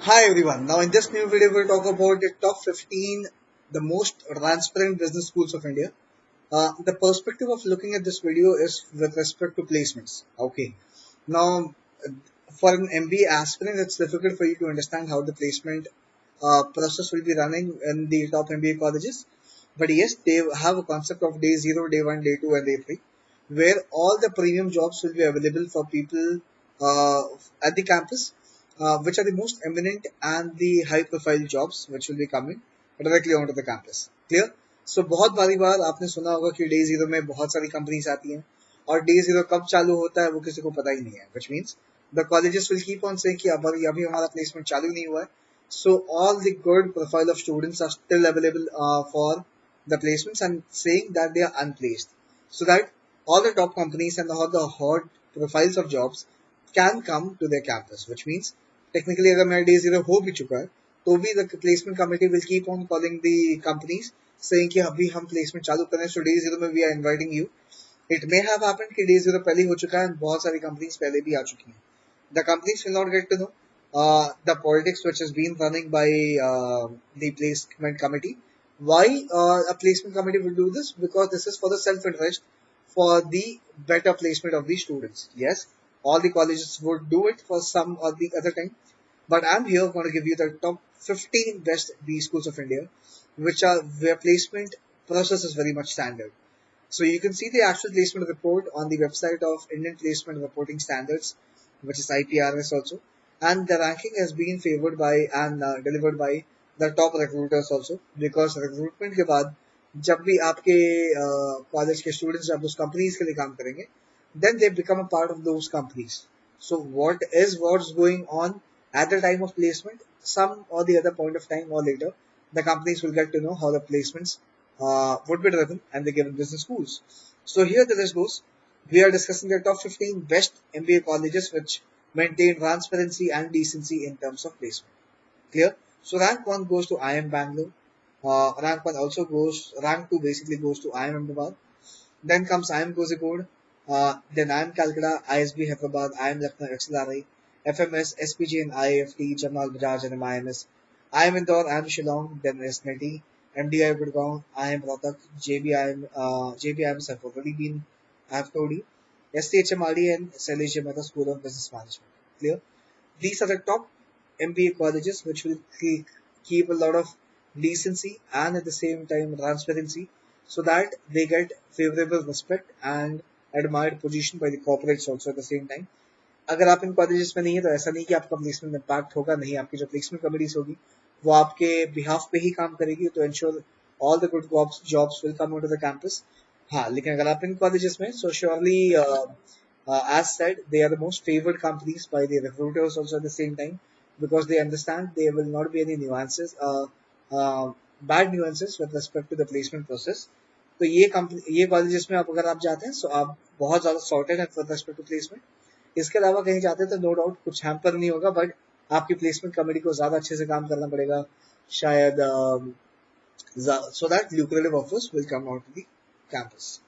Hi everyone. Now in this new video we'll talk about the top 15 the most transparent business schools of India. The perspective of looking at this video is with respect to placements. Okay. Now for an MBA aspirant it's difficult for you to understand how the placement process will be running in the top MBA colleges. But yes, they have a concept of day 0, day 1, day 2 and day 3 where all the premium jobs will be available for people uh, at the campus, which are the most eminent and the high profile jobs which will be coming directly onto the campus. Clear? So बहुत बारी बार आपने सुना होगा कि day zero में बहुत सारी companies आती हैं और डे जीरो कब चालू होता है वो किसी को पता ही नहीं है, which means the colleges will keep on saying कि अभी हमारा placement चालू नहीं हुआ है. So all the good profile of students are still available for the placements and saying that they are unplaced, so that all the top companies and all the hot profiles of jobs can come to their campus, which means technically अगर मेरा day zero हो भी चुका है तो भी the placement committee will keep on calling the companies saying कि अभी हम placement चालू करें, so day zero में we are inviting you. It may have happened कि day zero पहले ही हो चुका है and बहुत सारी companies पहले भी आ चुकी हैं. The companies will not get to know the politics which has been running by the placement committee. Why a placement committee will do this? Because this is for the self-interest, for the better placement of the students. Yes, all the colleges would do it for some or the other time, but I'm here going to give you the top 15 best B schools of India, which are where placement process is very much standard. So you can see the actual placement report on the website of Indian Placement Reporting Standards, which is IPRS also. And the ranking has been favored by and delivered by the top recruiters also, because recruitment के बाद जब भी आपके college के students जब उस companies के लिए काम करेंगे, then they become a part of those companies. So what's going on at the time of placement, some or the other point of time or later, the companies will get to know how the placements would be driven and they given business schools. So here the list goes. We are discussing the top 15 best MBA colleges which maintain transparency and decency in terms of placement. Clear? So rank 1 goes to IIM Bangalore. Rank 1 also goes, rank 2 basically goes to IIM Ahmedabad. Then comes IIM Kozhikode. Then IIM Calcutta, ISB Hyderabad, IIM Lucknow XLRI, FMS, SPG and IIFT, Jamal Bajaj and MIMS, IIM Indore, IIM Shillong, then SNETI, MDI Gurgaon, IIM Rohtak, JBIMS have already been, I have told you, STHMRD and Salesian Mehta School of Business Management. Clear? These are the top MBA colleges which will keep a lot of decency and at the same time transparency, so that they get favorable respect and admired position by the corporates also at the same time. अगर आप इन colleges में नहीं है तो ऐसा नहीं कि आपका प्लेसमेंट इम्पैक्ट होगा, नहीं, आपकी जो प्लेसमेंट कमिटीज होगी वो आपके बिहाफ पे ही काम करेगी तो ensure all the good jobs will come to the campus. हाँ, लेकिन अगर आप इन कॉलेजेस में, so surely as said, they are the most favored companies by the recruiters also at the same time, because they understand there will not be any nuances, uh, bad nuances with respect to the placement process. तो ये colleges में आप अगर आप जाते हैं तो आप बहुत ज़्यादा सॉर्टेड है विद रिस्पेक्ट टू प्लेसमेंट. इसके अलावा कहीं जाते हैं तो नो डाउट कुछ हैम्पर नहीं होगा, बट आपकी प्लेसमेंट कमेटी को ज़्यादा अच्छे से काम करना पड़ेगा शायद, so that lucrative offers will come out to the campus.